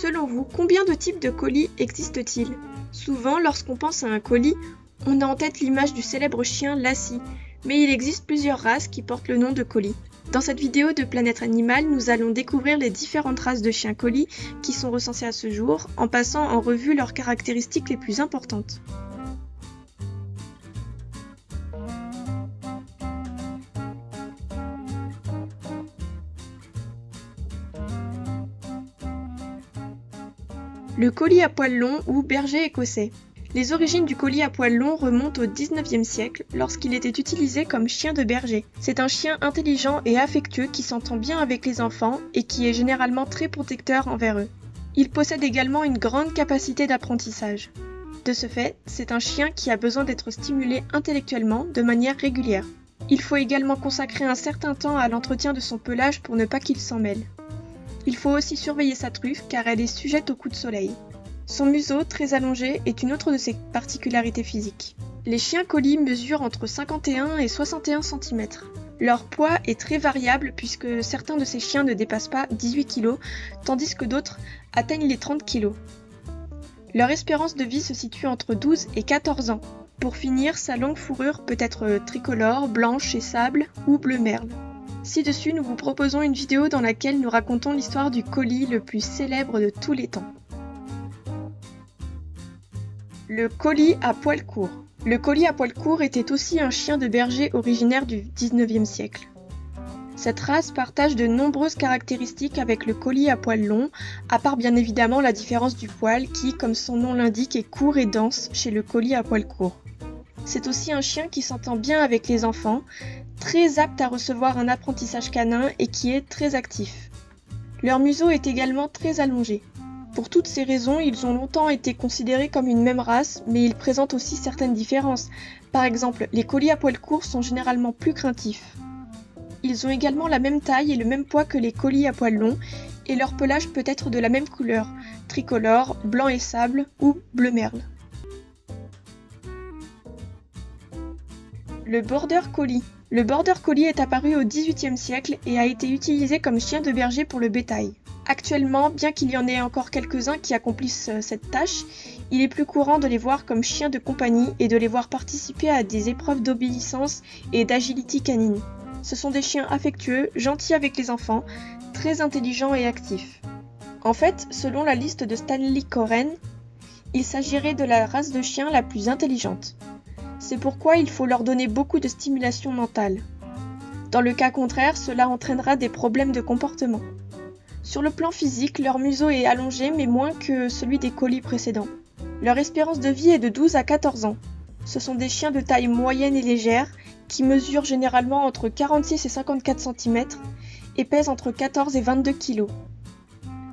Selon vous, combien de types de colis existent-ils? Souvent, lorsqu'on pense à un colis, on a en tête l'image du célèbre chien Lassie, mais il existe plusieurs races qui portent le nom de colis. Dans cette vidéo de Planète Animale, nous allons découvrir les différentes races de chiens colis qui sont recensées à ce jour, en passant en revue leurs caractéristiques les plus importantes. Le colis à poils longs ou berger écossais. Les origines du colis à poils longs remontent au XIXe siècle lorsqu'il était utilisé comme chien de berger. C'est un chien intelligent et affectueux qui s'entend bien avec les enfants et qui est généralement très protecteur envers eux. Il possède également une grande capacité d'apprentissage. De ce fait, c'est un chien qui a besoin d'être stimulé intellectuellement de manière régulière. Il faut également consacrer un certain temps à l'entretien de son pelage pour ne pas qu'il s'en mêle. Il faut aussi surveiller sa truffe car elle est sujette aux coups de soleil. Son museau, très allongé, est une autre de ses particularités physiques. Les chiens colis mesurent entre 51 et 61 cm. Leur poids est très variable puisque certains de ces chiens ne dépassent pas 18 kg, tandis que d'autres atteignent les 30 kg. Leur espérance de vie se situe entre 12 et 14 ans. Pour finir, sa longue fourrure peut être tricolore, blanche et sable ou bleu merle. Ci-dessus, nous vous proposons une vidéo dans laquelle nous racontons l'histoire du colis le plus célèbre de tous les temps. Le colis à poils courts. Le colis à poils courts était aussi un chien de berger originaire du XIXe siècle. Cette race partage de nombreuses caractéristiques avec le colis à poils longs, à part bien évidemment la différence du poil qui, comme son nom l'indique, est court et dense chez le colis à poils courts. C'est aussi un chien qui s'entend bien avec les enfants, très apte à recevoir un apprentissage canin et qui est très actif. Leur museau est également très allongé. Pour toutes ces raisons, ils ont longtemps été considérés comme une même race, mais ils présentent aussi certaines différences. Par exemple, les colis à poils courts sont généralement plus craintifs. Ils ont également la même taille et le même poids que les colis à poils longs, et leur pelage peut être de la même couleur, tricolore, blanc et sable ou bleu merle. Le border collie. Le border collie est apparu au XVIIIe siècle et a été utilisé comme chien de berger pour le bétail. Actuellement, bien qu'il y en ait encore quelques-uns qui accomplissent cette tâche, il est plus courant de les voir comme chiens de compagnie et de les voir participer à des épreuves d'obéissance et d'agility canine. Ce sont des chiens affectueux, gentils avec les enfants, très intelligents et actifs. En fait, selon la liste de Stanley Coren, il s'agirait de la race de chiens la plus intelligente. C'est pourquoi il faut leur donner beaucoup de stimulation mentale. Dans le cas contraire, cela entraînera des problèmes de comportement. Sur le plan physique, leur museau est allongé mais moins que celui des colis précédents. Leur espérance de vie est de 12 à 14 ans. Ce sont des chiens de taille moyenne et légère qui mesurent généralement entre 46 et 54 cm et pèsent entre 14 et 22 kg.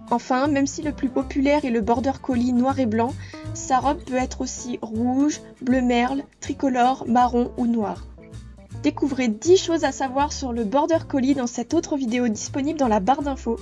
Enfin, même si le plus populaire est le border collie noir et blanc, sa robe peut être aussi rouge, bleu merle, tricolore, marron ou noir. Découvrez 10 choses à savoir sur le border collie dans cette autre vidéo disponible dans la barre d'infos.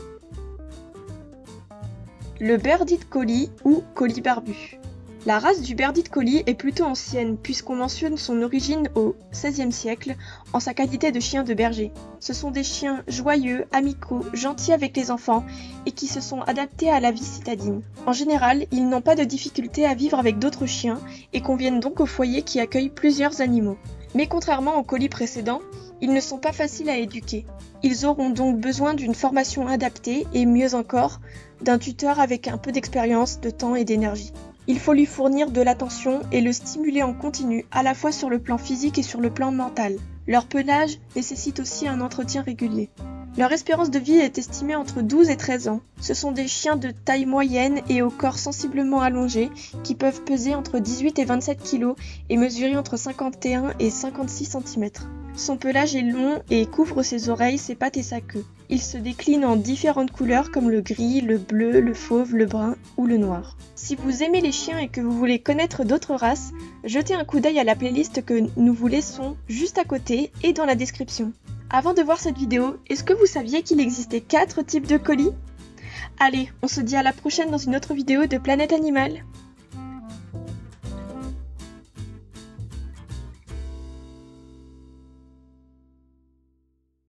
Le bearded collie ou collie barbu. La race du bearded collie est plutôt ancienne puisqu'on mentionne son origine au XVIe siècle en sa qualité de chien de berger. Ce sont des chiens joyeux, amicaux, gentils avec les enfants et qui se sont adaptés à la vie citadine. En général, ils n'ont pas de difficulté à vivre avec d'autres chiens et conviennent donc au foyer qui accueille plusieurs animaux. Mais contrairement aux colis précédents, ils ne sont pas faciles à éduquer. Ils auront donc besoin d'une formation adaptée et mieux encore, d'un tuteur avec un peu d'expérience, de temps et d'énergie. Il faut lui fournir de l'attention et le stimuler en continu, à la fois sur le plan physique et sur le plan mental. Leur pelage nécessite aussi un entretien régulier. Leur espérance de vie est estimée entre 12 et 13 ans. Ce sont des chiens de taille moyenne et au corps sensiblement allongé qui peuvent peser entre 18 et 27 kg et mesurer entre 51 et 56 cm. Son pelage est long et couvre ses oreilles, ses pattes et sa queue. Il se décline en différentes couleurs comme le gris, le bleu, le fauve, le brun ou le noir. Si vous aimez les chiens et que vous voulez connaître d'autres races, jetez un coup d'œil à la playlist que nous vous laissons juste à côté et dans la description. Avant de voir cette vidéo, est-ce que vous saviez qu'il existait 4 types de colis ? Allez, on se dit à la prochaine dans une autre vidéo de Planète Animale.